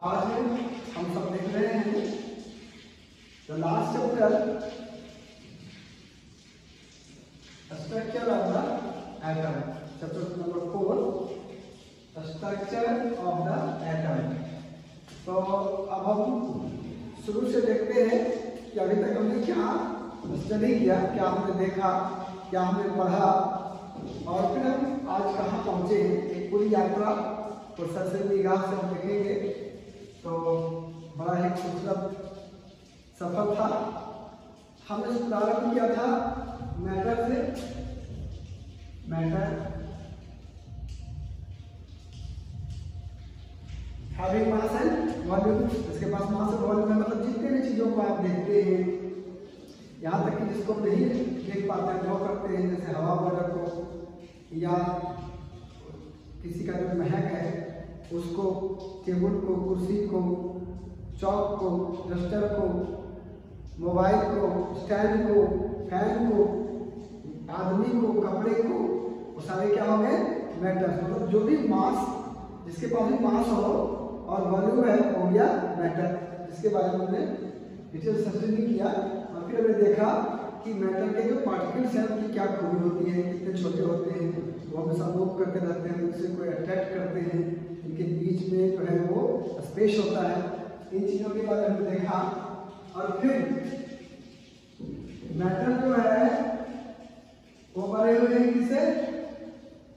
आज हम सब देख रहे हैं the last chapter structure of the atom, chapter number 4 structure of the atom. तो अब हम शुरू से देखते हैं कि अभी तक हमने क्या स्टडी किया, क्या हमने देखा, क्या हमने पढ़ा और फिर हम आज कहाँ पहुँचे। एक पूरी यात्रा प्रोसेसर निगाह से हम देखेंगे तो बड़ा ही खूबसूरत सफर था। हमने प्रारंभ किया था मैटर से, matter having mass and volume. इसके पास मास और वॉल्यूम है, मतलब जितने भी चीजों को आप देखते हैं, यहाँ तक कि जिसको नहीं देख पाते हैं ड्रॉ करते हैं, जैसे हवा बॉर्डर को या किसी का जो महक है उसको, टेबल को, कुर्सी को, चौक को, डस्टर को, मोबाइल को, स्टैंड को, फैन को, आदमी को, कपड़े को, वो सारे क्या हो गए मैटर। मतलब जो भी मास, जिसके पास भी मास हो और वॉल्यूम है हो गया मैटर, जिसके बारे में हमने डिटेल स्टडी किया। और फिर हमने देखा कि मैटर के जो पार्टिकल्स हैं उनकी क्या खूबी होती है, कितने छोटे होते हैं, वो हमेशा मूव करते रहते हैं, दूसरे को अट्रैक्ट करते हैं, इनके बीच में जो है वो स्पेस होता है। इन चीज़ों के बारे में देखा। और फिर मैटर जो है वो बने हुए हैं किसे,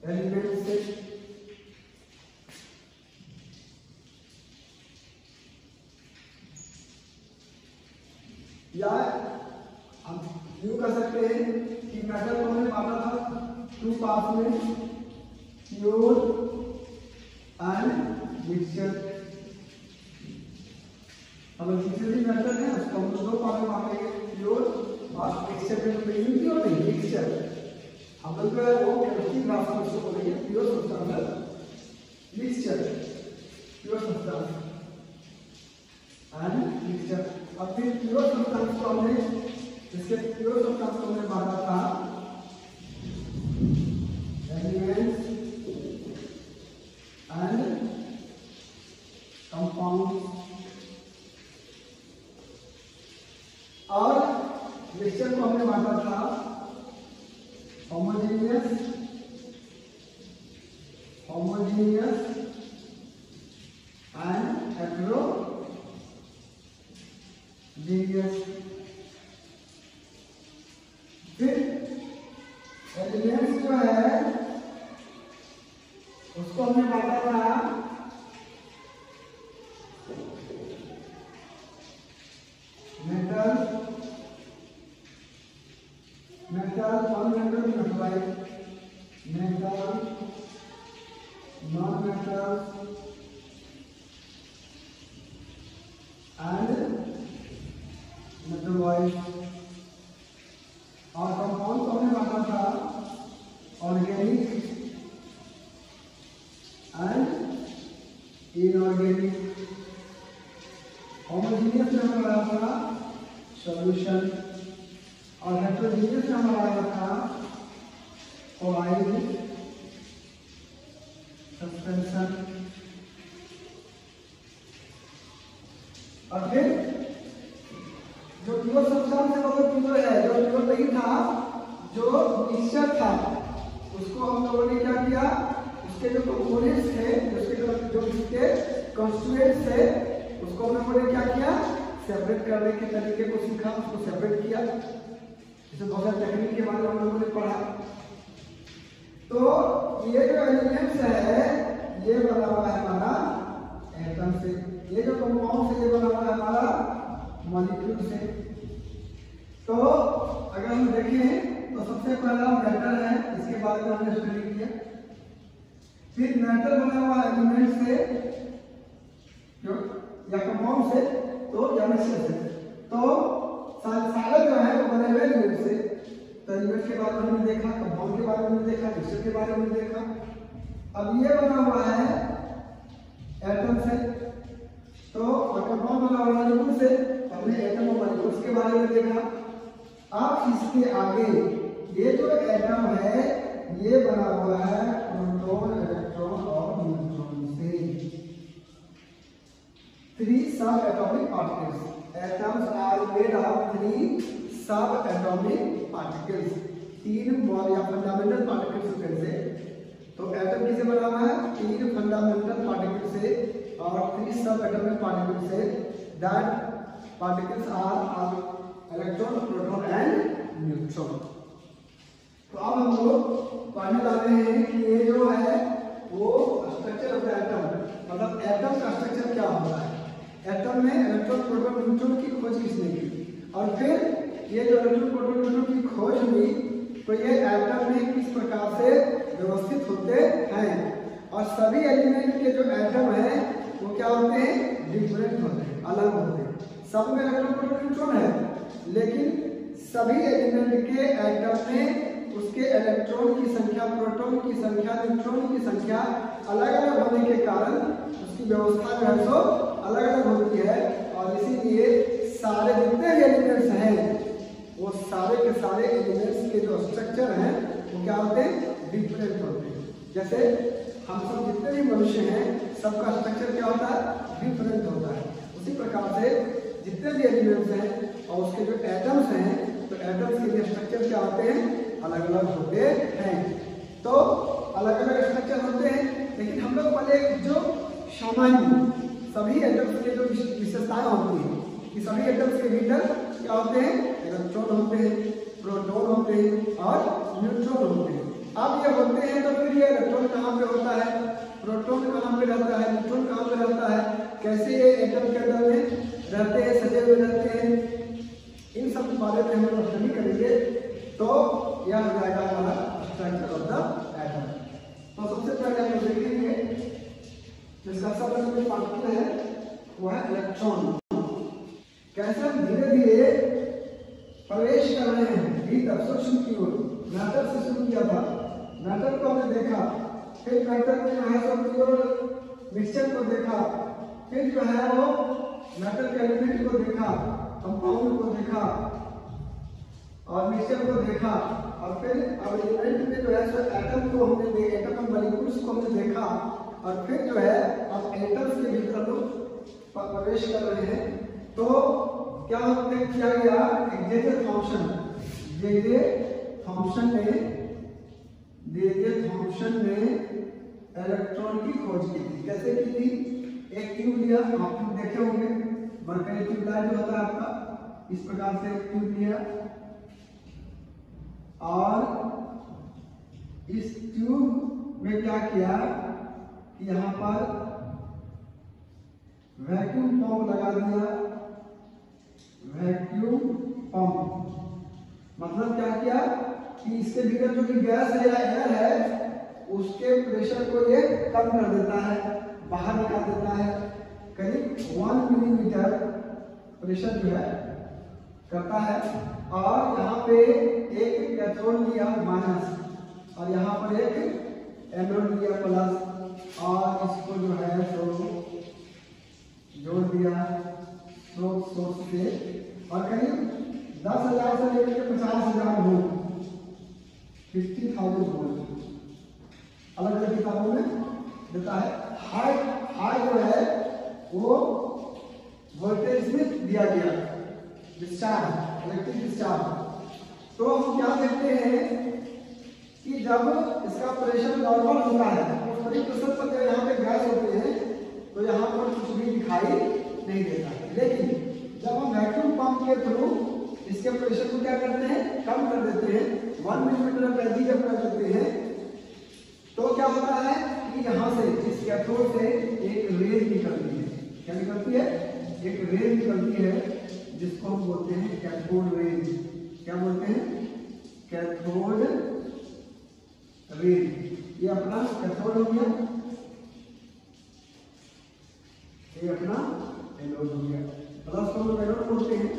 एलिमेंट से। या हम यूं कर सकते हैं कि मैटर को हमने बांटा था टू पार्ट में, प्योर एंड मिक्सचर। अब मिक्सचर भी मैटर है, उसको हम दो पार्ट में बांटेंगे, प्योर और मिक्सचर में प्योर नहीं मिक्सचर। हम लोग जो है वो केमिस्ट्री क्लास में उसको बोलेंगे pure substance mixture, pure substance and mixture. अब फिर प्योर सब्सटेंस को हमने, इसके प्योर सब्सटेंस को हमने बांटा था एलिमेंट्स एंड कंपाउंड्स, और मिक्सचर को हमने बांटा था होमोजेनियस एंड हेटेरोजेनियस। फिर एलिमेंट्स जो है उसको हमने बांटा था metal, non metal, and metalloid. और कंपाउंड को हमने बांटा था ऑर्गेनिक एंड इनऑर्गेनिक। होमोजेनियस में हमारा था सॉल्यूशन और हेटेरोजेनियस में हमारा था कोलाइड सस्पेंशन। और फिर जो प्योर सब्सटेंस है वो प्योर है, जो प्योर नहीं था, जो मिक्सचर था, उसको हम लोगों ने क्या किया, उसके जो कंपोनेंट्स थे, जो उसके कंस्टिट्यूएंट्स थे, उसको हम लोगों ने क्या किया, सेपरेट करने के तरीके को सीखा, उसको सेपरेट किया। जैसे बहुत सारे टेक्निक के बारे में हम लोगों ने पढ़ा। तो ये जो एलिमेंट्स है ये बना हुआ है हमारा एटम से, ये जो कंपाउंड है ये बना हुआ है हमारा मॉलिक्यूल से। तो अगर हम देखें तो सबसे पहला मैटर है, इसके बारे में हमने स्टडी किया। फिर मैटर बना हुआ एलिमेंट से या कंपाउंड से, तो या मिक्सचर से। तो सारे जो है वो बने हुए एलिमेंट से। तो एलिमेंट के बारे में हमने देखा, कंपाउंड के बारे में हमने देखा, मिक्सचर के बारे में देखा। अब ये बना हुआ है एटम से, तो कंपाउंड बना हुआ मॉलिक्यूल से, हमने एटम और मॉलिक्यूल्स के बारे में देखा। अब इसके आगे ये जो एटम है ये बना हुआ है प्रोटॉन, इलेक्ट्रॉन और न्यूट्रॉन से। 3 subatomic particles. Atoms are made of 3 subatomic particles. 3 या फंडामेंटल पार्टिकल्स से। तो एटम किसे बना हुआ है? 3 फंडामेंटल पार्टिकल से और 3 सबएटॉमिक पार्टिकल से। That particles are electron, proton and neutron. तो अब हम लोग पढ़ने वाले हैं कि ये जो है वो स्ट्रक्चर ऑफ द एटम, मतलब एटम का स्ट्रक्चर क्या होता है। एटम में इलेक्ट्रॉन, प्रोटॉन, न्यूट्रॉन की खोज किसने की, और फिर ये जो इलेक्ट्रॉन, प्रोटॉन, न्यूट्रॉन की खोज हुई तो ये एटम में किस प्रकार से व्यवस्थित होते हैं। और सभी एलिमेंट के जो एटम है वो क्या होते हैं? डिफरेंट होते हैं, अलग होते हैं। सब में इलेक्ट्रॉन, प्रोटॉन, न्यूट्रॉन है, लेकिन सभी एलिमेंट के एटम में उसके इलेक्ट्रॉन की संख्या, प्रोटॉन की संख्या, न्यूट्रॉन की संख्या अलग अलग होने के कारण उसकी व्यवस्था जो है सो अलग अलग होती है। और इसीलिए सारे जितने भी एलिमेंट्स हैं वो सारे के सारे एलिमेंट्स के जो स्ट्रक्चर हैं वो क्या होते हैं? डिफरेंट होते हैं। जैसे हम सब जितने भी मनुष्य हैं सबका स्ट्रक्चर क्या होता है? डिफरेंट होता है। उसी प्रकार से जितने भी एलिमेंट्स हैं और उसके जो एटम्स हैं तो एटम्स के लिए स्ट्रक्चर क्या होते हैं? अलग अलग होते हैं। तो अलग अलग स्ट्रक्चर होते हैं, लेकिन हम लोग पहले जो सामान्य सभी एटम्स के जो विशेषताएं होती हैं कि सभी एटम्स के भीतर क्या होते हैं? इलेक्ट्रॉन होते हैं, प्रोटॉन होते हैं और न्यूट्रॉन होते हैं। अब ये होते हैं तो फिर ये इलेक्ट्रॉन कहाँ पे होता है, प्रोटॉन कहाँ पे रहता है, न्यूट्रॉन कहाँ पे रहता है, कैसे ये एटम के अंदर में रहते हैं, सजे हुए रहते हैं, इन सब के बारे में हम लोग स्टडी करेंगे। तो यह हो जाएगा हमारा स्ट्रक्चर ऑफ द एटम। तो सबसे पहले हम देखेंगे जिसका सबसे पार्टिकल है वो है इलेक्ट्रॉन। कैसे हम धीरे धीरे प्रवेश कर रहे हैं भीतर सूक्ष्म की ओर। मैटर से शुरू किया था, मैटर को हमने देखा, फिर मैटर में जो है सो प्योर मिक्सचर को देखा, फिर जो है वो मैटर के एलिमेंट को देखा, कंपाउंड को देखा और मिक्सचर को देखा, और फिर अब एलिमेंट में जो है सो एटम को हमने देखा, एटम और मॉलिक्यूल्स को हमने देखा, और फिर जो है अब एटम्स के भीतर लोग प्रवेश कर रहे हैं। तो क्या हमने किया गया? जे थॉम्सन ने इलेक्ट्रॉन की खोज की थी। कैसे की थी? एक ट्यूब लिया, आप ट्यूब देखे होंगे, मरकरी ट्यूब लाइट जो होता है आपका, इस प्रकार से एक ट्यूब लिया और इस ट्यूब में क्या किया कि यहाँ पर वैक्यूम पंप लगा दिया। वैक्यूम पंप मतलब क्या किया कि इसके भीतर जो कि गैस है या एयर है उसके प्रेशर को ये कम कर देता है, बाहर निकाल देता है। करीब 1 मिलीमीटर प्रेशर जो है करता है। और यहाँ पे एक कैथोड लिया माइनस और यहाँ पर एक एनोड लिया प्लस, और इसको जो है तो जोड़ दिया स्रोत से, और करीब 10,000 से लेकर 50,000 वोल्ट, 50,000 वोल्ट अलग अलग किताबों में देता है। हाई जो है वो वोल्टेज में दिया गया डिस्चार्ज, इलेक्ट्रिक डिस्चार्ज। तो हम क्या देखते हैं कि जब इसका प्रेशर नॉर्मल होता है तो सभी प्रेशर पर जब यहाँ पे गैस होते हैं तो यहाँ पर कुछ भी दिखाई नहीं देता। लेकिन जब हम वैक्यूम पंप के थ्रू इसके प्रेशर को क्या करते हैं? कम कर देते हैं, 1 मिलीमीटर वृद्धि जब कर देते हैं तो क्या होता है कि यहाँ से इस कैथोड से एक रेज निकलती है। क्या निकलती है? एक रेज निकलती है जिसको हम बोलते हैं कैथोड रेज। क्या बोलते हैं? Cathode rays. ये अपना कैथोड हो गया, ये अपना एनोड हो गया। प्लस को हम एनोड बोलते हैं,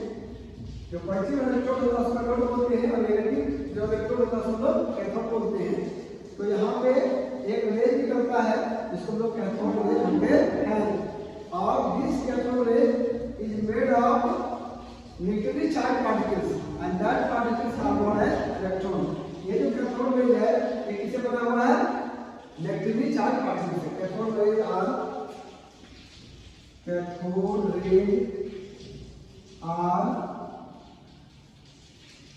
जो पॉजिटिव इलेक्ट्रॉन होता है उसको एनोड बोलते हैं, और नेगेटिव जो इलेक्ट्रॉन होता है उसको कैथोड बोलते हैं। तो यहाँ पे एक रेज निकलता है जिसको हम लोग कैथोड रेज बोलते हैं। और this cathode rays is made of nuclearly charge particles and that particles are known as electron. ये जो कैथोड रेज है ये किससे बना हुआ है? न्यूक्लियरली चार्ज पार्टिकल्स से। Cathode rays are cathode rays are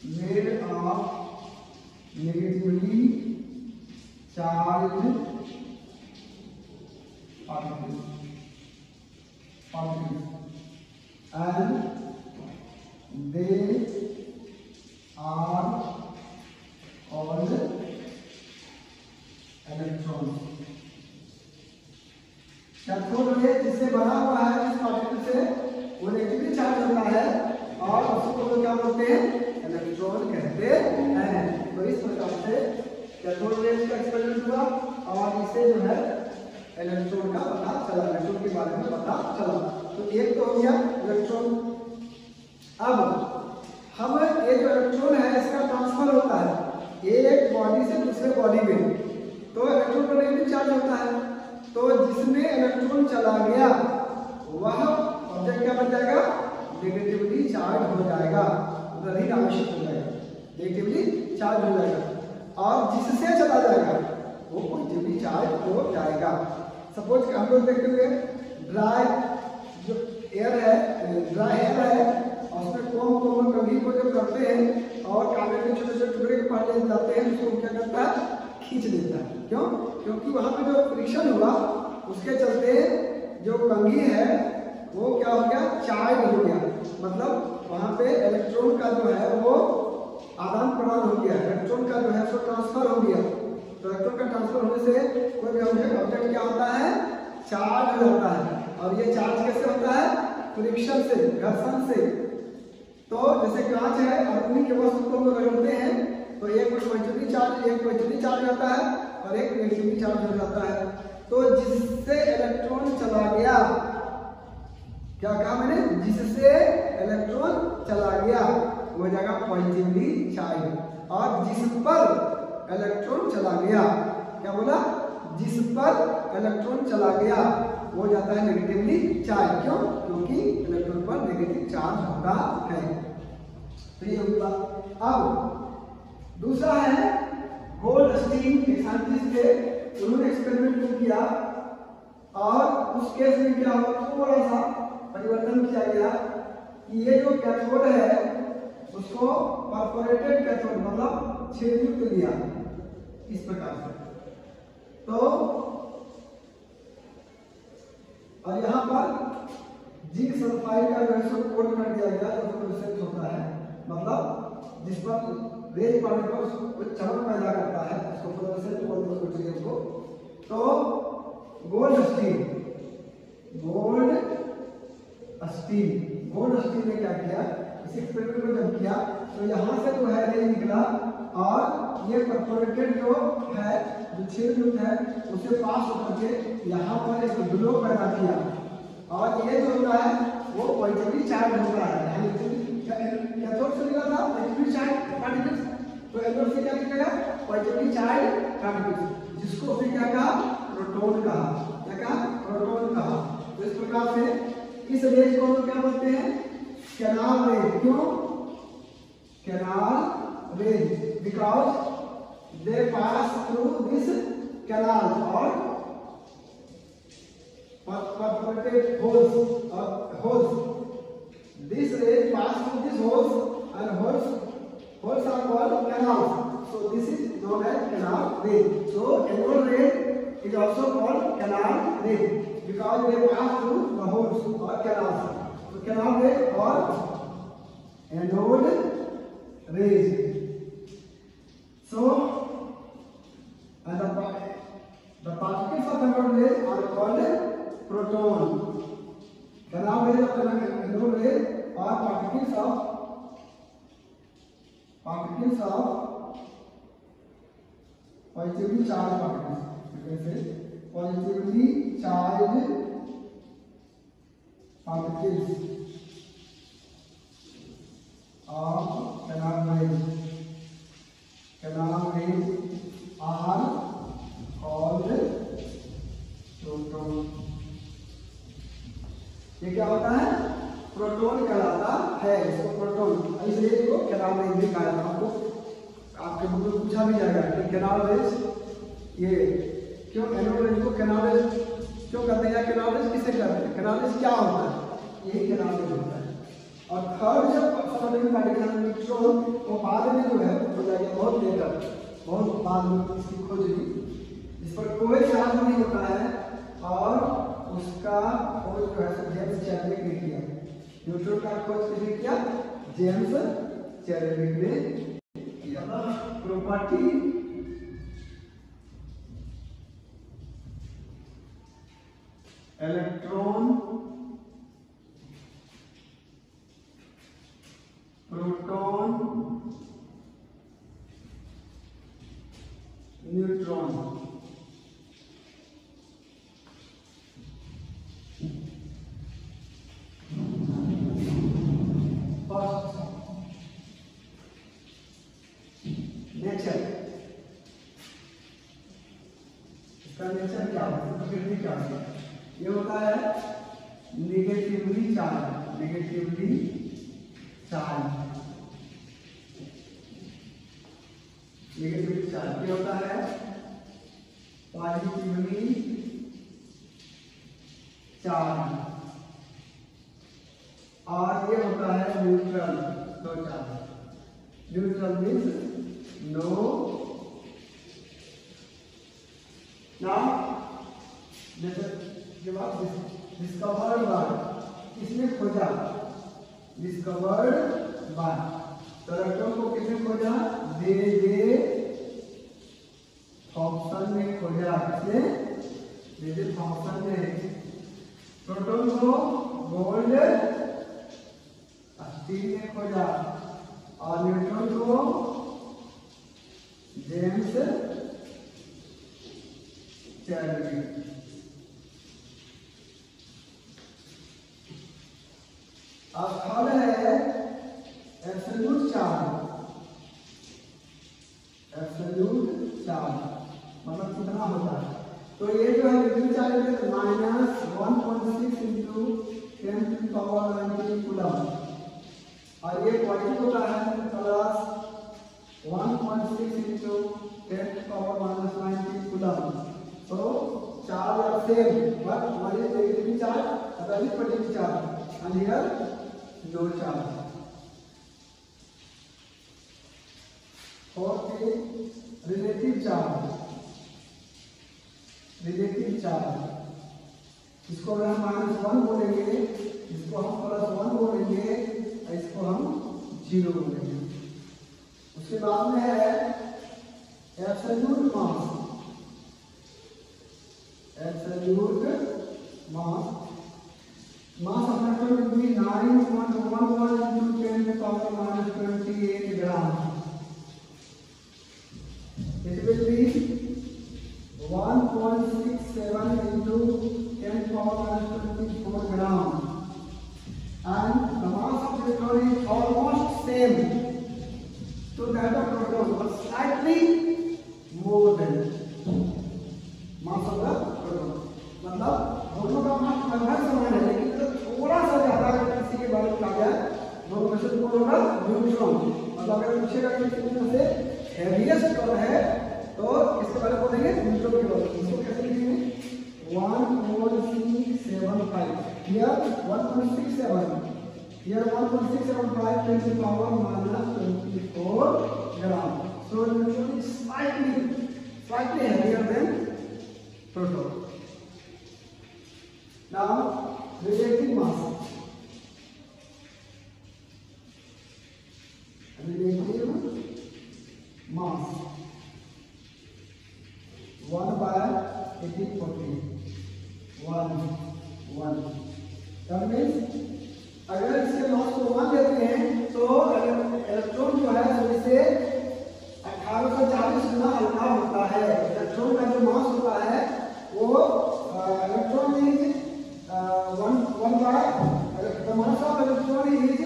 made of negatively charged particles and they are called electrons. Cathode ray जिससे बना हुआ है इस पार्टिकल से वो नेगेटिवली चार्ज होता है और उसको लोग क्या बोलते हैं, इलेक्ट्रॉन कहते हैं। तो इस प्रकार से कैथोड रे का एक्सपेरिमेंट हुआ और इससे जो है इलेक्ट्रॉन का पता चला, इलेक्ट्रॉन के बारे में पता चला। तो एक तो हो गया इलेक्ट्रॉन। अब हम ये जो इलेक्ट्रॉन है इसका ट्रांसफर होता है एक बॉडी से दूसरे बॉडी में, तो इलेक्ट्रॉन का नेगेटिव चार्ज होता है। तो जिसमें इलेक्ट्रॉन चला गया वह ऑब्जेक्ट क्या बन जाएगा, नेगेटिवली चार्ज हो जाएगा, ऋण आवेशित हो जाएगा, नेगेटिवली चार्ज हो जाएगा। और जिससे चला जाएगा वो पॉजिटिवली चार्ज हो जाएगा। सपोज हम लोग देखते हुए ड्राई जो एयर है, ड्राई एयर है और उसमें कोम कंघी को जब करते हैं और कागज के छोटे छोटे टुकड़े के पास ले जाते हैं उसको क्या करता है, खींच देता है। क्यों? क्योंकि वहां पे जो फ्रिक्शन हुआ उसके चलते जो कंघी है वो क्या हो गया, चार्ज हो गया। मतलब वहां पे इलेक्ट्रॉन का जो है वो आदान प्रदान हो गया, इलेक्ट्रॉन का जो है सो ट्रांसफर हो गया। तो इलेक्ट्रॉन का ट्रांसफर होने से कोई भी ऑब्जेक्ट क्या होता है, चार्ज हो जाता है। और ये चार्ज कैसे होता है, फ्रिक्शन से, घर्षण से। तो जैसे कांच है और उन्हीं के वस्तु को हम रगड़ते हैं तो एक पॉजिटिवली चार्ज होता है और एक नेगेटिवली चार्ज हो जाता है। तो जिससे इलेक्ट्रॉन चला गया, क्या कहा मैंने, जिससे इलेक्ट्रॉन चला गया वो जगह पॉजिटिवली चार्ज, और जिस पर इलेक्ट्रॉन चला गया, क्या बोला, जिस पर इलेक्ट्रॉन चला गया वो जाता है नेगेटिवली चार्ज। क्यों? क्योंकि इलेक्ट्रॉन पर नेगेटिव चार्ज होता है। तो ये हुआ। अब दूसरा है गोल्डस्टीन, एक साइंटिस्ट थे, उन्होंने एक्सपेरिमेंट किया और उस केस में क्या हुआ, थोड़ा सा परिवर्तन किया गया कि ये जो कैथोड है उसको परफोरेटेड कैथोड मतलब छेदयुक्त लिया इस प्रकार से। तो और यहाँ पर जिंक सल्फाइड का जो है सो कोट कर दिया गया जो फ्लोरोसेंट होता है, मतलब जिस पर रेज पड़ने पर उसको चमक पैदा करता है, उसको फ्लोरोसेंट बोलते हैं मटेरियल को। तो गोल्ड स्टील ने क्या किया, इस एक्सपेरिमेंट को जब किया तो यहाँ से जो है रेज निकला और ये परफोरेटेड जो है, जो छेदयुक्त है, उसे पास होकर के यहाँ पर एक ग्लो पैदा किया और ये जो होता है वो पॉजिटिवली चार्ज होता है। कैथोड से मिला था नेगेटिवली चार्ज पार्टिकल्स, तो एनोड से क्या निकलेगा, पॉजिटिवली चार्ज पार्टिकल्स, जिसको उसने क्या कहा, प्रोटॉन कहा। क्या कहा, प्रोटॉन कहा। तो इस प्रकार से इस रेज को हम क्या बोलते हैं, कैनाल रेज। क्यों canal raise? Because they pass through this canal और perforated holes. This rays pass through these holes and holes are called canals. So this is known as canal ray. So anode ray is also called canal ray because they pass through the holes or canals. So canal ray or anode rays. So and the particles of anode ray are called proton. Canal rays of anode ray are particles of positively charged particles. You can say positively charged particles of canal rays. Canal rays are called proton. ये क्या होता है, proton कहलाता है। इसको proton, इसलिए इसको canal raise भी कहा जाता है। आपको आपके बुक में पूछा भी जाएगा कि कैनाल रेज ये क्यों, एनोड रेज को कैनाल रेज क्यों करते हैं, कैटालिसिस किसे करते हैं, कैटालिसिस क्या होता है, यही कैटालिसिस होता है। और थर्ड जब सबएटॉमिक पार्टिकल न्यूट्रॉन वो बाद में जो है हो जाएगा बहुत लेटर, बहुत बाद में इसकी खोज हुई, इस पर कोई चार्ज नहीं होता है और उसका खोज जो है जेम्स चैडविक ने किया। न्यूट्रॉन का खोज किसने किया, जेम्स चैडविक ने किया। Property electron, proton, neutron. Nature, इसका नेचर क्या है, प्रकृति क्या है, ये होता है negatively charge, negatively charge, negatively charge. ये होता है पॉजिटिवली चार्ज और ये होता है neutral, no charge. Neutral means no. Now जैसे जब आप डिस्कवर्ड बाय, किसने खोजा, डिस्कवर्ड बाय, तो इलेक्ट्रॉन को किसने खोजा, जे थॉमसन ने खोजा, किसने, जे थॉमसन ने। प्रोटॉन को गोल्ड स्टील ने खोजा और न्यूट्रॉन को जेम्स चैडविक। अब थर्ड है एब्सोल्यूट चार्ज, एब्सोल्यूट चार्ज मतलब कितना होता है, तो ये जो है एब्सोल्यूट चार्ज है -1.6 इंटू 10⁻⁹ कूलम और ये पॉजिटिव होता है प्लस 1.6 इंटू 10⁻⁻90 कूलम। तो charge are same but one is negative charge, other is positive charge and here no charge। Fourth is relative charge, relative charge इसको अगर हम -1 बोलेंगे, इसको हम +1 बोलेंगे, इसको हम 0 बोलेंगे। उसके बाद में है absolute mass, absolute mass, mass of electron will be 9.11 into 10⁻⁻28 grams. It will be 1.67 into 10⁻⁻24 grams. And the mass of electron is almost same to that of proton, but slightly more than mass of the proton. मतलब दोनों का मास लगभग समान है, लेकिन तो थोड़ा सा ज्यादा अगर किसी के बारे में कहा जाए, दोनों में से कौन होगा, न्यूट्रॉन। मतलब अगर पूछेगा कि कितने से हेवीएस्ट कौन है, तो इसके बारे में बोलेंगे न्यूट्रॉन के बारे में। इसको कैसे लिखेंगे, 1.675, here 1.67, here 1.675 10⁻⁻24 gram. So neutron is slightly heavier than proton। Now, relative mass, relative mass 1/1840, 1 that means अगर इसके मास को 1 देते हैं तो इलेक्ट्रॉन जो है इसे 1840 गुना हल्का होता है। इलेक्ट्रॉन का जो मास होता है वो electron is one by the mass of electron is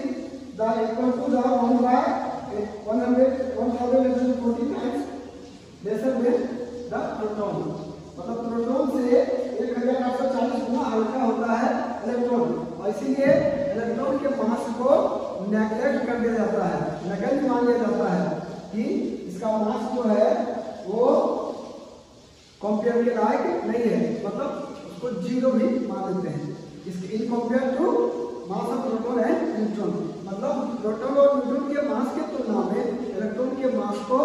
the equal to the 1040 times lesser than the proton। मतलब प्रोटॉन से 1840 गुना हल्का होता है इलेक्ट्रॉन, और इसीलिए इलेक्ट्रॉन के मास को नेग्लेक्ट कर दिया जाता है, नगण्य मान लिया जाता है कि इसका मास जो है वो कंपेयर के लायक नहीं है, मतलब उसको 0 भी मान लेते हैं। इसके in compare to mass of proton and neutron, मतलब प्रोटॉन और न्यूट्रॉन के मास के तुलना में इलेक्ट्रॉन के मास को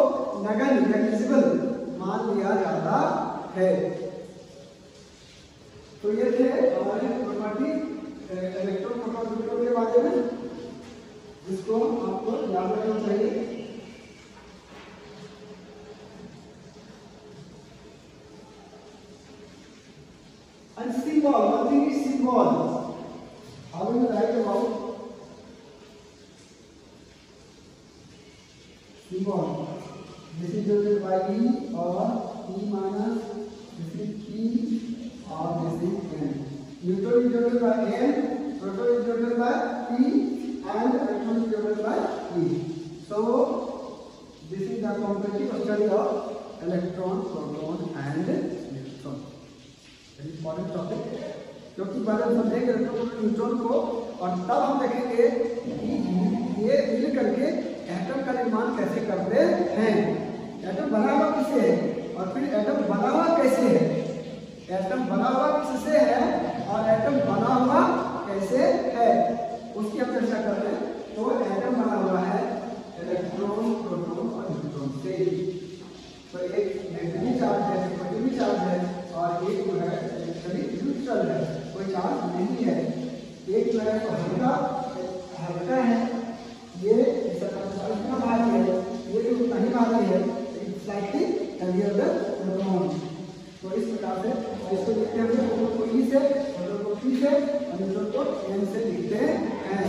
नगण्य नेग्लिजिबल मान लिया जाता है। तो ये थे हमारे प्रॉपर्टी इलेक्ट्रॉन प्रोटॉन न्यूट्रॉन के बारे में, जिसको आपको याद रखना चाहिए। And symbol, one thing is symbol. How will you write about symbol? This is denoted by E or E minus, this is E or this is N. Neutron is denoted by N, proton is denoted by P, and electron is denoted by E. So this is the comparative study of electron, proton and neutron. Important topic, क्योंकि पहले हम समझेंगे electron neutron को, और तब हम देखेंगे कि ये मिल करके एटम का निर्माण कैसे करते हैं। एटम बना हुआ किससे है और फिर एटम बना हुआ कैसे है, एटम बना हुआ किससे है और एटम बना हुआ कैसे है, उसकी हम चर्चा करते हैं। तो एटम बना हुआ है इलेक्ट्रॉन, प्रोटॉन और न्यूट्रॉन से। तो एक नेगेटिव चार्ज है, पॉजिटिव चार्ज है, और एक जो है न्यूट्रल है, कोई चार्ज नहीं है। एक जो है तो हल्का है, ये इतना भारी है, ये भी उतना ही भारी है, स्लाइटली हेवियर द प्रोटॉन। तो इस प्रकार से इसको लिखते हैं, प्रोटॉन को ई से, प्रोटॉन को पी से और न्यूट्रॉन को एन से लिखते हैं।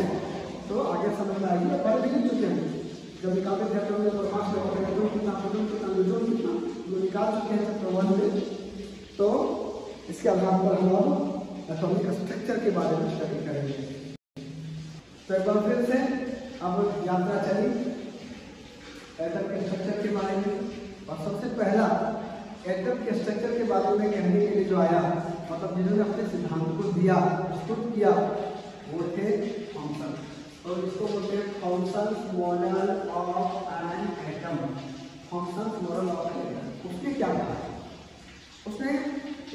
तो आगे समझ में आएगी, पहले भी लिख चुके हैं जब निकालते थे तो मास में इलेक्ट्रॉन कितना, प्रोटॉन कितना, न्यूट्रॉन कितना, वो निकाल चुके हैं चैप्टर 1 में। तो इसके आधार पर हम लोग एटॉमिक स्ट्रक्चर के बारे में स्टडी करेंगे। तो एक बार फिर से अब यात्रा चली एटम के स्ट्रक्चर के बारे में, और सबसे पहला एटम के स्ट्रक्चर के बारे में कहने के लिए जो आया, मतलब जिन्होंने अपने सिद्धांत को दिया, प्रस्तुत किया, वो थे थॉमसन। और इसको बोलते हैं Thomson's model of an atom. Thomson's model of an atom, उसने क्या कहा, उसने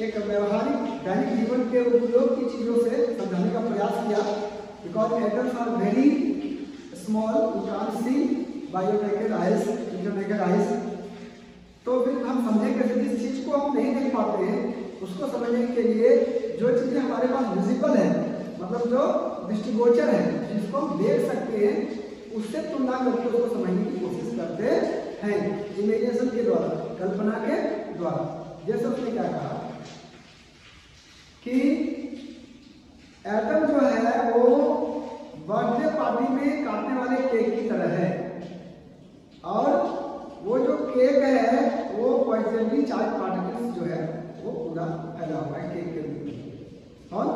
एक व्यवहारिक दैनिक जीवन के उपयोग की चीजों से समझाने का प्रयास किया। Because atoms are very small, you can't see by your naked eyes, naked eyes. तो फिर हम समझें कैसे, जिस चीज को हम नहीं देख पाते हैं उसको समझने के लिए जो चीजें हमारे पास विजिबल है, मतलब जो दृष्टिगोचर है, जिसको हम देख सकते हैं, उससे तुलना करके उसको समझने की कोशिश करते हैं इमेजिनेशन के द्वारा, कल्पना के द्वारा। जैसे उसने क्या कहा कि एटम जो है वो बर्थडे पार्टी में काटने वाले केक की तरह है, और वो जो केक है वो पॉजिटिवली चार्ज पार्टिकल्स जो है वो पूरा फैला हुआ है केक के रूप में, और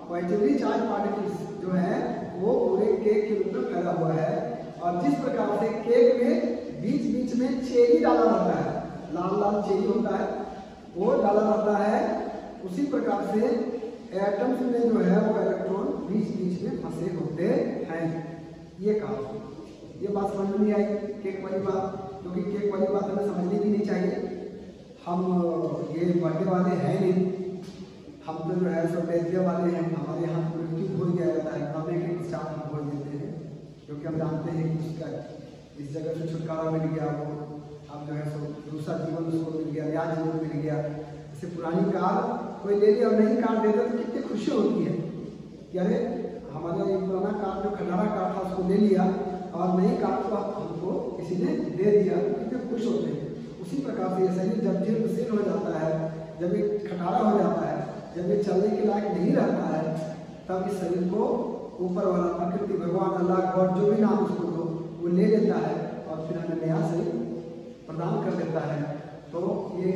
पॉजिटिवली चार्ज पार्टिकल्स जो है वो पूरे केक के रूप में फैला हुआ है। और जिस प्रकार से केक में बीच बीच में चेरी डाला रहता है, लाल लाल चेरी होता है, वो डाला रहता है, उसी प्रकार से एटम्स में जो है वो इलेक्ट्रॉन बीच बीच में फंसे होते हैं। ये कहा, ये बात समझ में नहीं आई केक वाली बात, क्योंकि केक वाली बात हमें समझनी भी नहीं चाहिए। हम ये बर्थडे वाले हैं नहीं, हम तो जो है सब वैद्य वाले हैं। हमारे यहाँ मृत्यु भूल गया जाता है, मरने के साथ हम भूल देते हैं, क्योंकि हम जानते हैं कि उसका इस जगह से छुटकारा मिल गया, वो अब जो है सो दूसरा जीवन उसको मिल गया, नया जीवन मिल गया। जैसे पुरानी कार कोई ले लिया और नई कार दे दे तो कितनी खुशी होती है कि अरे हमारा ये पुराना कार जो खटारा कार था उसको ले लिया और नई कार को हमको किसी ने दे दिया, तो कितने खुश होते हैं। उसी प्रकार से ये शरीर जब जीर्ण हो जाता है, जब ये खटारा हो जाता है, जब ये चलने के लायक नहीं रहता है, तब इस शरीर को ऊपर वाला प्रकृति, भगवान, अल्लाह, गॉड, जो भी नाम उसको दो, वो ले लेता है और फिर हमें नया शरीर प्रदान कर देता है। तो ये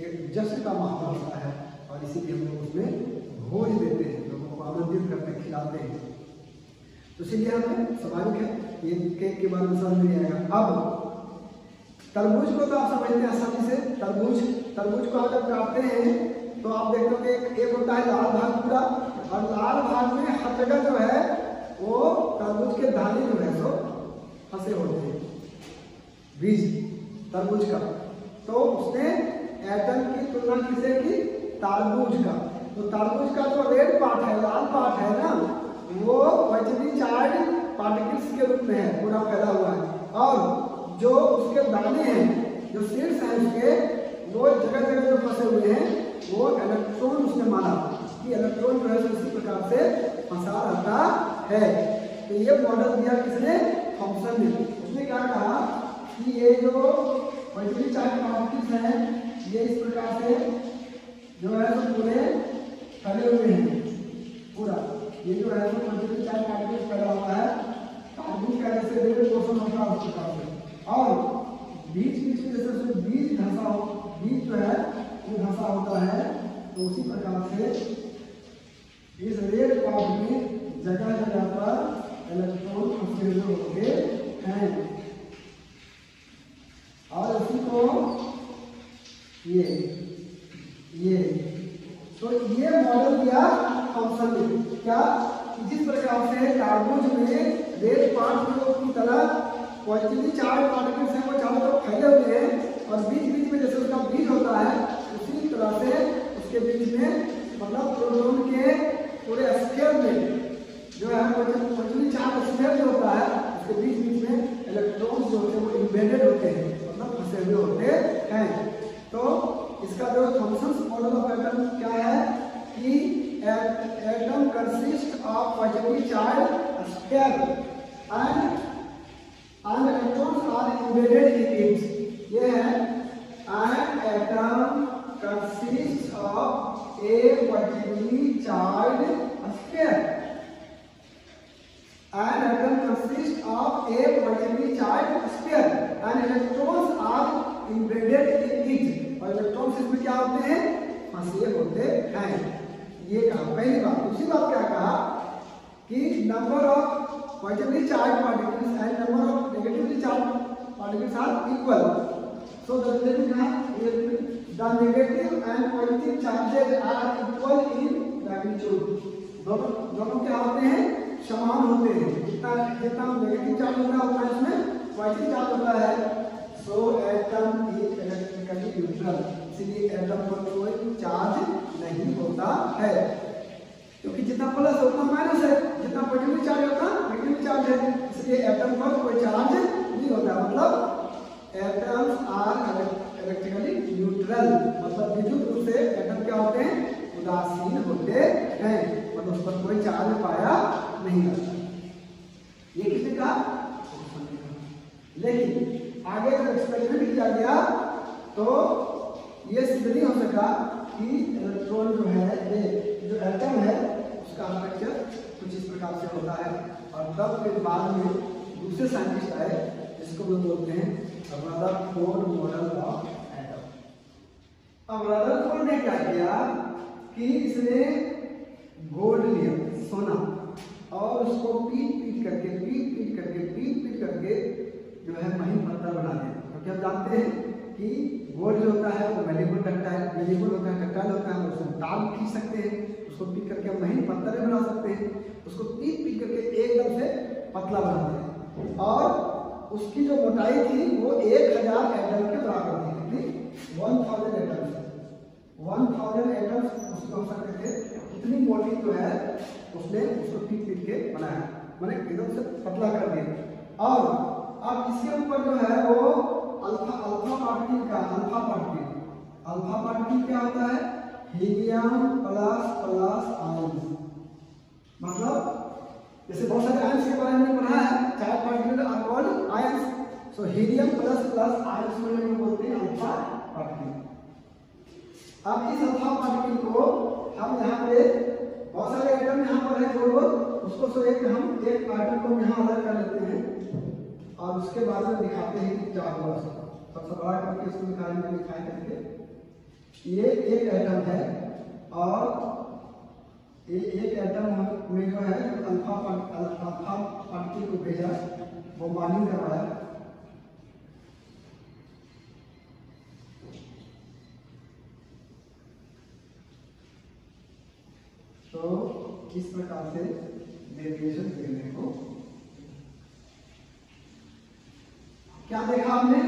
एक जश्न का माहौल होता है, और इसीलिए हम लोग उसमें भोज देते हैं, लोगों को आमंत्रित करते हैं, खिलाते हैं। तो इसलिए हमें स्वाभाविक है ये केक के बारे में समझ नहीं आएगा। अब तरबूज को तो आप समझते हैं आसानी से, तरबूज को आप जब काटते हैं तो आप देखते हो कि एक होता है लाल भाग पूरा, और लाल भाग में हर जगह जो है वो तरबूज के दाने जो है सो फंसे होते हैं, बीज तरबूज का। तो उसने एटम की तुलना किसे की, तरबूज का। तो तरबूज का जो रेड पार्ट है, लाल पार्ट है ना, वो पॉजिटिवली चार्ज पार्टिकल्स के रूप में है, पूरा फैला हुआ है। और जो उसके दाने हैं, जो सीड्स हैं उसके, वो जगह जगह जो फंसे हुए हैं, वो इलेक्ट्रॉन उसने माना कि इलेक्ट्रॉन जो है उसी प्रकार से फंसा रहता है। तो ये मॉडल दिया किसने? थॉमसन ने। उसने क्या कहा कि ये जो पॉजिटिवली चार्ज पार्टिकल्स हैं, ये इस प्रकार से जो है तो पूरे फैले हुए हैं पूरा। ये जो है तो पॉजिटिवली चार्ज पार्टिकल्स फैला हुआ है, कार्बन का जैसे रेड पोर्शन होता है उस प्रकार से। और बीच बीच में जैसे उसमें बीज धंसा हो, बीज जो है वो धंसा होता है, तो उसी प्रकार से इस रेड पार्ट में जगह जगह पर इलेक्ट्रॉन फंसे हुए होते हैं। और उसी को ये तो ये मॉडल दिया थॉमसन ने। क्या? जिस प्रकार से तरबूज में रेड पार्ट की तरह पॉजिटिवली चार्ज पार्टिकल्स हैं वो चारों तरफ फैले हुए हैं, और बीच बीच में जैसे उसका बीज होता है, उसी तरह से उसके बीच में मतलब प्रोटॉन के पूरे स्फीयर में जो है पॉजिटिवली चार्ज स्फीयर जो होता है, उसके बीच बीच में इलेक्ट्रॉन्स जो होते हैं वो इम्बेडेड होते हैं, मतलब फंसे हुए होते हैं। तो इसका जो थॉमसन मॉडल ऑफ एटम क्या है कि atom consist of positively charge sphere and electrons are embedded in it। ये है an atom consists of a positively charged sphere। An atom consists of a positively charged sphere and electrons are embedded in it। और electrons इसमें क्या होते हैं? फंसे होते हैं। ये कहा पहली बात। दूसरी बात क्या कहा कि number of positively charged particles and number of negatively charged particles are equal, so the negative and positive charges are equal in magnitude। दोनों क्या होते हैं? समान होते हैं। जितना नेगेटिव चार्ज होता है उतना इसमें पॉजिटिव चार्ज होता है। सो एटम इज इलेक्ट्रिकली न्यूट्रल, इसलिए एटम पर कोई चार्ज नहीं होता है, क्योंकि जितना प्लस है उतना माइनस है, जितना पॉजिटिव चार्ज होता है नेगेटिव चार्ज है, इसलिए एटम पर कोई चार्ज नहीं होता। मतलब एटम्स आर इलेक्ट्रिकली न्यूट्रल, मतलब विद्युत रूप से एटम क्या होते हैं? उदासीन होते हैं, मतलब उस पर कोई चार्ज पाया नहीं जाता। ये किसने कहा? लेकिन आगे जब एक्सपेरिमेंट किया गया तो ये सिद्ध नहीं हो सका कि इलेक्ट्रॉन जो है, जो एटम है, उसका स्ट्रक्चर कुछ इस प्रकार से होता है। और तब फिर बाद में दूसरे साइंटिस्ट आए, जिसको हम बोलते हैं रदरफोर्ड मॉडल ऑफ एटम। अब रदरफोर्ड ने क्या किया कि इसने गोल्ड लिया, सोना, और उसको पीट पीट करके जो है महीन पत्थर बना दिया। क्योंकि हम जानते हैं कि गोल्ड जो होता है वो मेलेबल होता है, डक्टाइल होता है, उसको दाल खींच सकते हैं, उसको पीट करके हम महीन पत्थर बना सकते हैं, उसको पीट करके एकदम से पतला बनाते हैं। और उसकी जो मोटाई थी वो 1000 एटम के बराबर थी। कितनी? 1000 एटम्स। 1000 एटम्स उसको हम सकते थे, इतनी मोटी जो है उसने उसको पीट के बनाया, मैंने एकदम से पतला कर दिया। और अब इसके ऊपर जो है वो अल्फा पार्टिकल क्या होता है? Helium plus ions. मतलब जैसे बहुत सारे आयंस के बारे में पढ़ा है, 4 particle are called ions. So helium plus ions में बोलते हैं अल्फा पार्टिकल। अब इस अल्फा पार्टिकल को हम यहाँ पे बहुत सारे एटम यहाँ पर है जो उसको हम एक एटम को यहाँ अलग कर लेते हैं और उसके बाद में दिखाते हैं कि क्या हुआ। सबसे बड़ा करके इसको दिखाई करके ये एक एटम है, और ये एक एटम में जो है अल्फा पार्टिकल को भेजा, वो बॉन्डिंग करवाया। तो इस प्रकार से वेरिएशन देखने को क्या देखा हमने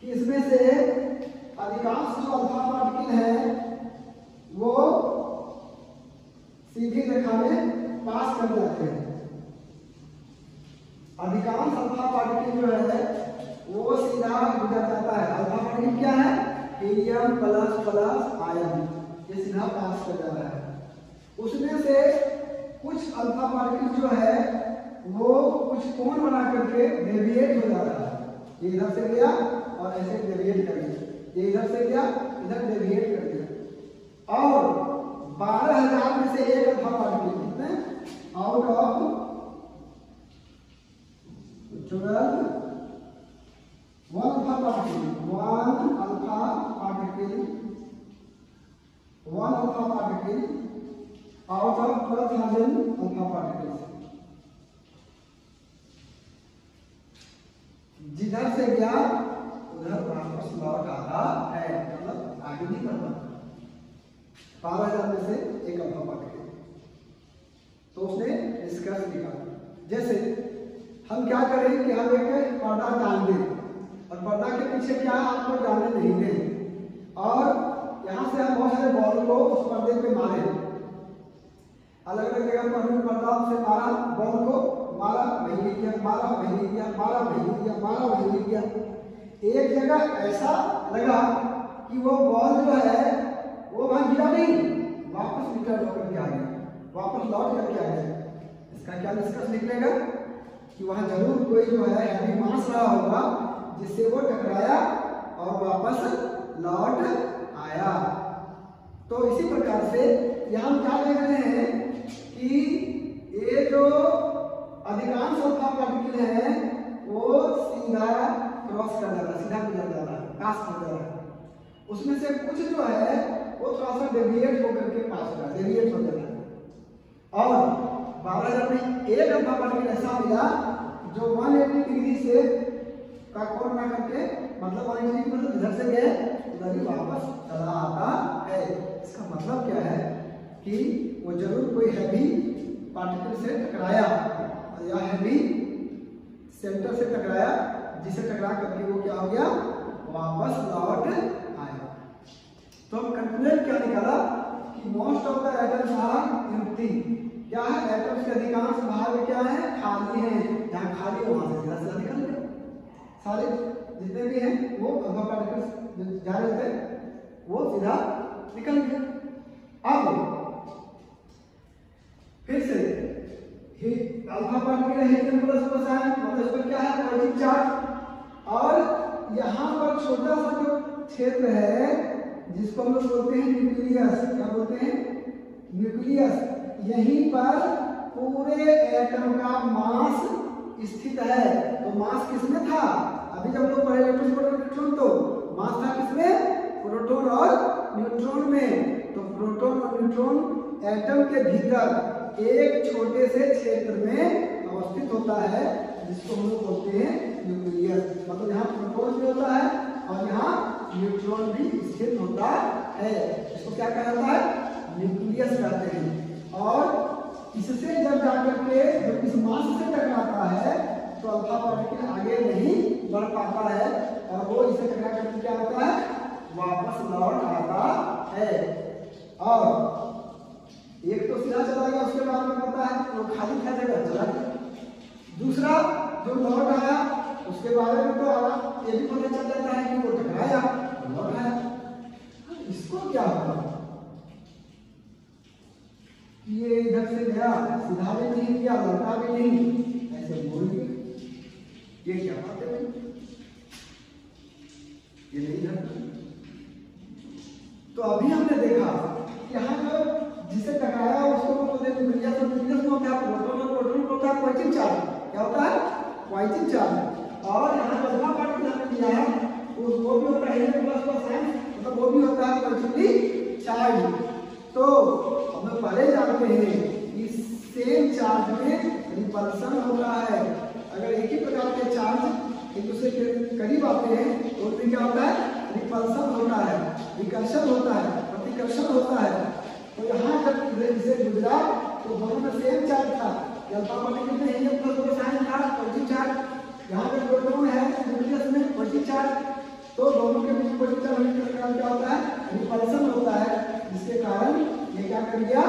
कि इसमें से अधिकांश जो अल्फा पार्टिकल है रेखा में पास कर जाते हैं। अधिकांश अल्फा पार्टिकल जो है वो सीधा गुजर जाता है। अल्फा पार्टिकल क्या है? हीलियम प्लस प्लस आयन, ये सीधा पास कर जा रहा है। उसमें से कुछ अल्फा पार्टिकल जो है वो कुछ कोण बना करके डेविएट हो जा रहा है। ये इधर से गया और ऐसे डेविएट कर दिया, ये इधर से गया इधर डेविएट कर दिया। और 12,000 में से एक अल्फा पार्टिकल कितने out of 12 one alpha particle out of 12,000 alpha particles जिधर से गया उधर वापस लौट आता है, मतलब आगे नहीं बढ़ता। 12,000 में से एक अल्फा पार्टिकल, तो उसने निष्कर्ष निकाला। जैसे हम क्या करें कि हम एक पर्दा डाल दें और पर्दा के पीछे क्या आपको जाने नहीं दें, और यहाँ से हम बहुत सारे बॉल को उस पर्दे पे मारे, अलग अलग जगह पर हमने पर्दा से मारा, बॉल को मारा वही गिर गया, मारा वही गिर गया, मारा वही गिर गया, मारा वही गिर गया। एक जगह ऐसा लगा कि वो बॉल जो है वो वहां गिरा नहीं, वापस रिटर्न होकर के आ गया, वापस लौट करके आ गया। इसका क्या निष्कर्ष निकलेगा कि वहां जरूर कोई जो है हैवी मास रहा होगा जिससे वो टकराया और वापस लौट आया। तो इसी प्रकार से यहाँ हम क्या देख रहे हैं कि ये जो अधिकांश अल्फा पार्टिकल है वो सीधा क्रॉस कर जा रहा है, सीधा गुजर जा रहा है, पास कर जा रहा है। उसमें से कुछ जो है वो थोड़ा सा डेविएट होकर के पास हो रहा है, डेविएट हो जा रहा है। और 12,000 में एक अल्फा पार्टिकल ऐसा मिला जो 180 डिग्री से का कोण बना करके, मतलब 180 डिग्री मतलब इधर से गए उधर ही वापस चला आता है। इसका मतलब क्या है कि वो जरूर कोई हैवी पार्टिकल से टकराया या हैवी सेंटर से टकराया, जिसे टकरा करके वो क्या हो गया, वापस लौट आया। तो हम कंक्लूजन क्या निकाला कि most of the atoms are empty. क्या है? एटम्स के अधिकांश भाग क्या है? खाली है। जहाँ खाली है वहां से सीधा सीधा निकल गया, सारे जितने भी हैं वो अल्फा पार्टिकल्स जा रहे थे वो सीधा निकल गया। अब फिर से alpha particle helium plus plus ion, मतलब इस पर क्या है? Positive charge. और यहाँ पर छोटा सा जो क्षेत्र है जिसको हम लोग बोलते हैं न्यूक्लियस, क्या बोलते हैं? न्यूक्लियस। यहीं पर पूरे एटम का मास स्थित है। तो मास किसमें था? अभी जब लोग पढ़े इलेक्ट्रॉन प्रोटॉन न्यूट्रॉन, तो मास था किसमें? प्रोटॉन और न्यूट्रॉन में। तो प्रोटॉन और न्यूट्रॉन एटम के भीतर एक छोटे से क्षेत्र में अवस्थित होता है जिसको हम लोग बोलते हैं न्यूक्लियस। मतलब यहाँ प्रोटॉन भी होता है और यहाँ न्यूट्रॉन भी स्थित होता है। इसको क्या कहा जाता है? न्यूक्लियस कहते हैं। और इससे जब जाकर के जब इस मास से टकराता है तो अल्फा पार्टिकल आगे नहीं बढ़ पाता है और वो इसे टकरा करके क्या होता है? वापस लौट आता है। और एक तो सीधा चला गया, उसके बाद में पता है वो खाली था जगह चला गया। दूसरा जो लौट आया उसके बारे में तो ये भी पता चल जाता है कि वो टकराया लौट आया। इसको क्या होगा? ये इधर से गया, सीधा भी नहीं गया, लौटा भी नहीं, ऐसे बोल गया। ये क्या बात है? ये नहीं था। तो अभी हमने देखा यहाँ जो जिसे टकराया उसको बोलते हैं न्यूक्लियस। और न्यूक्लियस में होता है प्रोटॉन और प्रोटॉन को होता है पॉजिटिव चार्ज। क्या होता है? Positive charge. और यहाँ अल्फा पार्टिकल हमने दिया है वो भी होता है हीलियम प्लस प्लस आयन, मतलब वो भी होता है पॉजिटिवली चार्ज। तो हम लोग पहले जानते हैं कि सेम चार्ज में रिपल्सन होता है। अगर एक ही प्रकार के चार्ज एक दूसरे के करीब आते हैं तो उसमें क्या होता है? रिपल्सन होता है, विकर्षण होता है, प्रतिकर्षण होता है। तो यहाँ जब इसे गुजरा तो दोनों में सेम चार्ज था। अल्फा पार्टिकल में हीलियम प्लस प्लस आयन था, पॉजिटिव चार्ज। यहाँ पे प्रोटॉन है न्यूक्लियस में, पॉजिटिव चार्ज। तो दोनों के बीच पॉजिटिव चार्ज होने के कारण क्या होता है? रिपल्सन होता है, जिसके कारण ये क्या कर गया?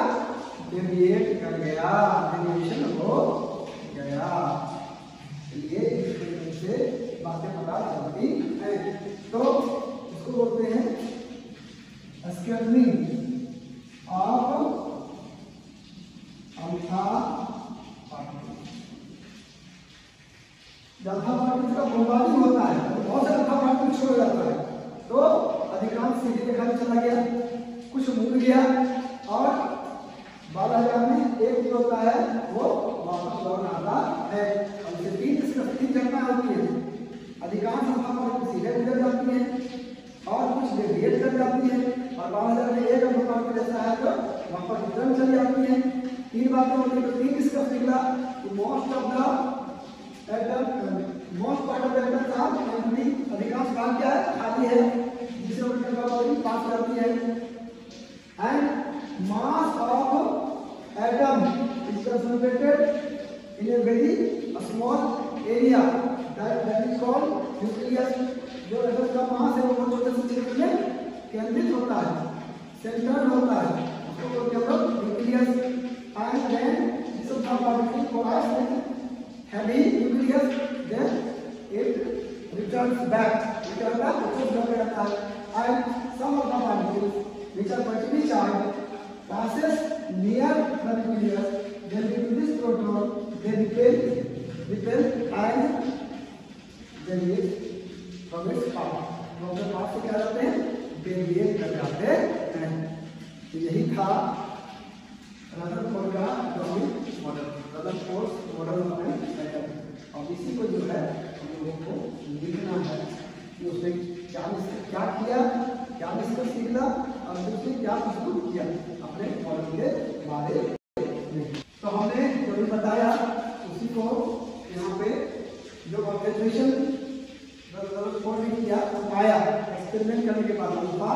डेविएट कर गया, डेविएशन हो गया। ये इस तरीके से बातें पता चलती है। तो इसको बोलते हैं स्कैटरिंग ऑफ अल्फा पार्टिकल्स। जब अल्फा पार्टिकल्स का बमबारिंग होता है तो बहुत सारे अल्फा पार्टिकल छोड़ जाता है, तो अधिकांश सीधे देखा चला गया, कुछ मुड़ गया और 12,000 में एक जो होता है वो वापस लौट आता है। और इसे तीन घटना होती है। अधिकांश अल्फा पार्टिकल सीधे गुजर जाती है और कुछ डेविएट कर जाती है, और 12,000 में एक अल्फा पार्टिकल ऐसा है जो वापस रिटर्न चली जाती है। तीन बातें होती है। तो तीन डिस्कस निकला कि most part of the atoms are empty, अधिकांश भाग क्या है, खाली है, जिसे उनके पास पास जाती है। And mass of atom is concentrated in a very small area that is called nucleus. जो एटम का मास है वो बहुत छोटे से क्षेत्र में केंद्रित होता है, सेंटर्ड होता है, उसको बोलते हैं हम लोग nucleus. And then this is the particle collides with heavy nucleus, then it returns back. And some of the particles which are partially charged passes near the nucleus, then due to this proton they repel and deviate from its path. तो अपने पास से क्या करते हैं, deviate कर जाते हैं। तो यही था रदरफोर्ड का atomic model, Rutherford model of an atom. और इसी को जो है हम लोगों को लिखना है कि उसने क्या किया, क्या निष्कर्ष निकला और उसने क्या प्रस्तुत किया अपने मॉडल के बारे में। तो हमने जो भी बताया उसी को यहाँ पे जो ऑब्जर्वेशन रदरफोर्ड ने किया, पाया एक्सपेरिमेंट करने के बाद अल्फा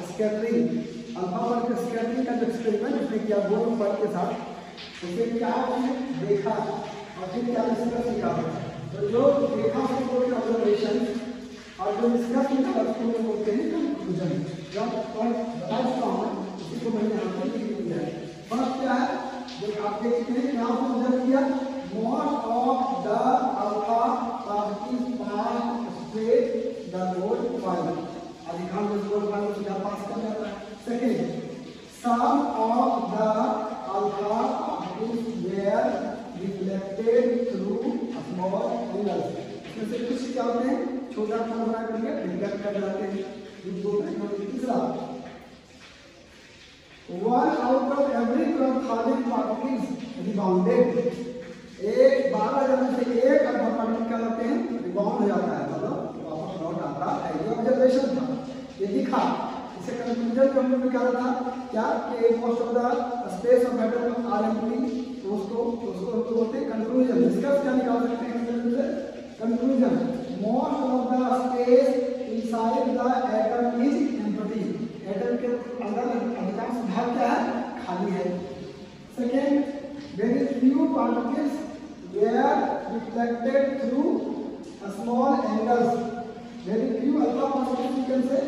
स्कैटरिंग, अल्फा पर स्कैटरिंग का जो एक्सपेरिमेंट उसने किया बोर पर के साथ, उसने क्या उसने देखा और फिर क्या निष्कर्ष निकाला। तो जो देखा उसको बोलते हैं ऑब्जर्वेशन, और जो निष्कर्ष निकाला उसको बोलते हैं कंक्लूजन। जब बता चुका हूँ उसी को मैंने यहाँ पर लिख दिया है। फर्स्ट क्या है, जो आप देखते हैं क्या ऑब्जर्व किया, most of the alpha particles pass straight the load file, अधिकांश लोड फाइल को सीधा पास कर जाता है। Second, some of the alpha particles were reflected through a small mirrors. इसमें से कुछ क्या होते हैं, छोटा कोण बना करके रिफ्लेक्ट कर जाते हैं। तीसरा, one out of every 12,000 particles rebounded, एक 12,000 में से एक अल्फा पार्टिकल क्या होते हैं, रिबाउंड हो जाता है, मतलब वापस लौट आता है। ये ऑब्जर्वेशन था, ये दिखा। इससे कंक्लूजन जो हमने निकाला था क्या कि most of the space of atom are empty, तो उसको बोलते हैं कंक्लूजन। निष्कर्ष क्या निकाल सकते हैं इससे, conclusion most of the space inside the atom is empty, atom के अंदर अधिकांश भाग क्या है, खाली है। Second, very few particles were reflected through small angles, very few alpha particles you can say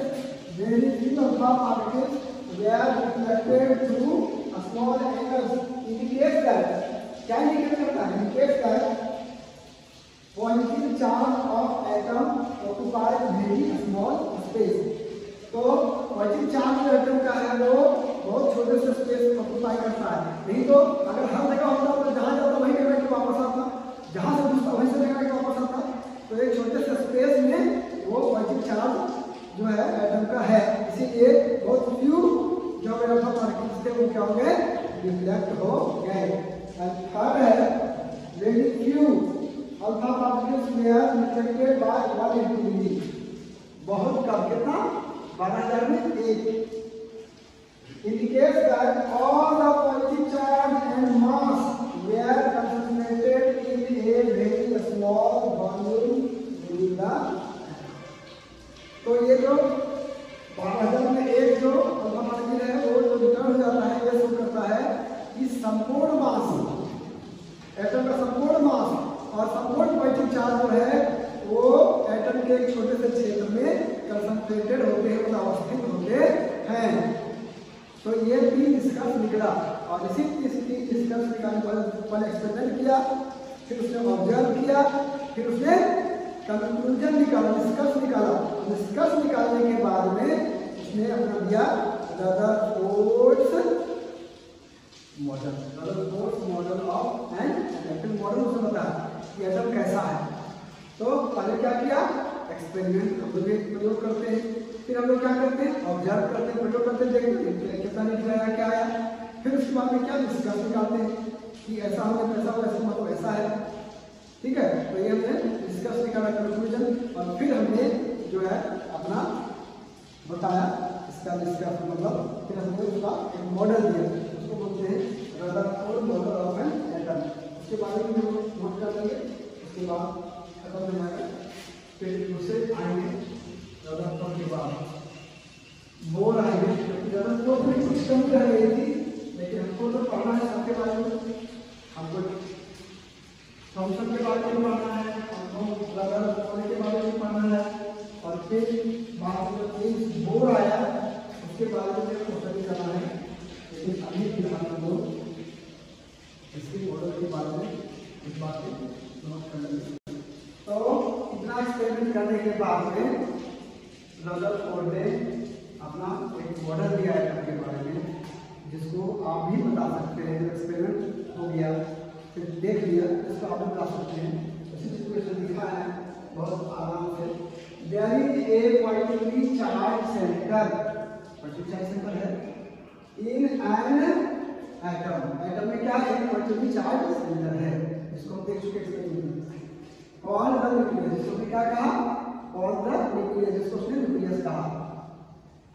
very few alpha particles were reflected through a small angles, indicates that, क्या indicate करता है, indicates that positive charge of atom occupies very small space। तो positive charge जो atom का है वो बहुत छोटे से स्पेस ऑक्यूपाई करता है। नहीं तो अगर हर जगह होता तो जहाँ जाता वहीं देखा कि वापस आता, जहाँ से दूसरा वहीं से देखा कि वापस आता। तो एक छोटे से स्पेस में वो पॉजिटिव चार्ज जो है एटम का है, इसीलिए बहुत फ्यू जो अल्फा पार्टिकल्स थे वो क्या हो गए, रिफ्लेक्ट हो गए। थर्ड है, very few alpha particles were reflected by 180 degree, बहुत कम, कितना, 12,000 में एक। indicates that all the positive charge and mass were concentrated in a very small volume within the। तो ये जो 12,000 में एक जो अल्फा पार्टिकल है वो जो रिटर्न हो जाता है, ये शो करता है कि संपूर्ण मास, एटम का संपूर्ण मास और संपूर्ण पॉजिटिव चार्ज जो है वो एटम के एक छोटे से क्षेत्र में कंसंट्रेटेड होते हैं, अवस्थित होते हैं। तो ये भी निष्कर्ष निकला और इसी निष्कर्ष निकालने पर पहले एक्सपेरिमेंट किया, फिर उसने ऑब्जर्व किया, फिर उसने कंक्लूजन निकाला, निष्कर्ष निकाला। निष्कर्ष निकालने के बाद में उसने अपना दिया Rutherford's model, Rutherford's model of an atom. Model उसने बताया कि एटम कैसा है। तो पहले क्या किया, एक्सपेरिमेंट हम लोग प्रयोग करते हैं, फिर हम लोग क्या करते हैं, ऑब्जर्व करते हैं, प्रयोग करते हैं, देखते हैं कितना निकला क्या आया। फिर उसके बाद में क्या निष्कर्ष निकालते हैं कि ऐसा हो ऐसा हो, ऐसा मतलब ऐसा है। ठीक है, तो ये हमने निष्कर्ष निकाला, कंक्लूजन, और फिर हमने जो है अपना बताया इसका निष्कर्ष मतलब, फिर हमने उसका एक मॉडल दिया, उसको बोलते हैं Rutherford model of an atom. उसके बारे में हम नोट कर लेंगे, उसके बाद खत्म हो जाएगा। फिर दूसरे आएंगे रदरफोर्ड के बाद बोर आएंगे, रदरफोर्ड में कुछ कम रह गई थी, लेकिन हमको तो पढ़ना है सबके बारे में। हमको थॉमसन के बारे में पढ़ना है, हमको रदरफोर्ड के बारे में पढ़ना है, और फिर बाद में बोर आया उसके बारे में क्वेश्चन करना है। लेकिन अभी फिलहाल हम लोग इसके मॉडल के बारे में इस बात को नोट कर लेंगे। तो इतना एक्सपेरिमेंट करने के बाद में रदरफोर्ड ने अपना एक मॉडल दिया है के बारे में, जिसको आप भी बता सकते हैं। जब एक्सपेरिमेंट हो गया, फिर देख लिया, इसको आप बता सकते हैं। इसी सिचुएशन लिखा है बहुत आराम से। There is a particularly charged center, particularly center है in an atom। एटम में क्या है, particularly charged center है, इसको हम देख चुके हैं। और द न्यूक्लियस, जिसको भी क्या कहा, और द न्यूक्लियस, जिसको उसने न्यूक्लियस कहा,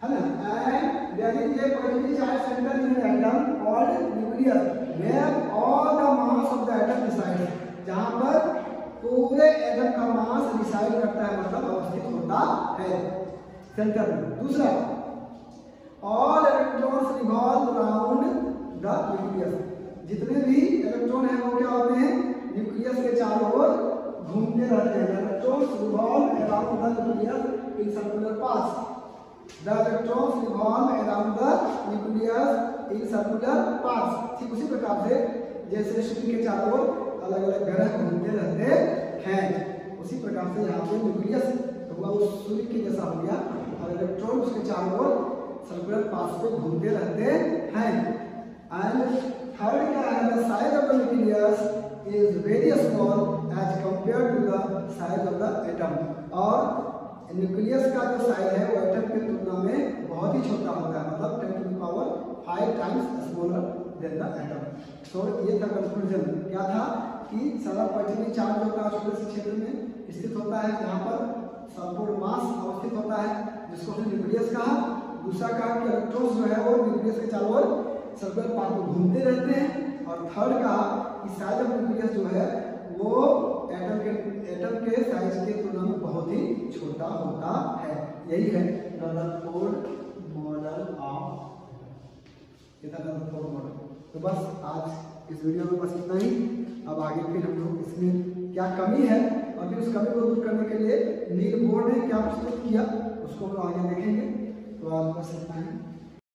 है ना। And there is a particularly charged center in an atom called nucleus where all the mass of the atom resides, जहां पर पूरे एटम का मास रिसाइड करता है, मतलब अवस्थित होता है सेंटर में। दूसरा, all electrons revolve around the nucleus, जितने भी इलेक्ट्रॉन हैं वो क्या होते हैं, न्यूक्लियस के चारों ओर घूमते रहते हैं। Electrons revolve around the nucleus in circular paths. The electrons revolve around the nucleus in circular paths. ठीक उसी प्रकार से जैसे सूर्य के चारों ओर अलग अलग ग्रह घूमते रहते हैं, उसी प्रकार से यहाँ पे न्यूक्लियस हुआ वो सूर्य के जैसा हो गया, और इलेक्ट्रॉन उसके चारों ओर सर्कुलर पाथ पे घूमते रहते हैं। एंड थर्ड क्या है, the size of the nucleus is very small as compare to the size of the atom. और न्यूक्लियस का जो साइज है वो एटम की तुलना में बहुत ही छोटा होता है, मतलब 10 to the power 5 times smaller than the atom. तो ये था कंक्लूजन। क्या था कि सारा पर्टिकुलर चार्ज होता है छोटे से क्षेत्र में स्थित होता है, जहाँ पर संपूर्ण मास अवस्थित होता है, जिसको हमने न्यूक्लियस कहा। दूसरा कहा कि इलेक्ट्रॉन्स जो है वो न्यूक्लियस के चारों ओर सर्कुलर पाथ में घूमते रहते हैं। और थर्ड कहा कि साइज ऑफ न्यूक्लियस जो है वो एटम के साइज के तुलना में बहुत ही छोटा होता है। यही है रदरफोर्ड मॉडल ऑफ, ये था रदरफोर्ड मॉडल। तो बस आज इस वीडियो में बस इतना ही। अब आगे फिर हम लोग इसमें क्या कमी है और फिर उस कमी को दूर करने के लिए नील बोर्ड ने क्या प्रस्तुत किया उसको हम लोग आगे देखेंगे। तो आज बस इतना ही।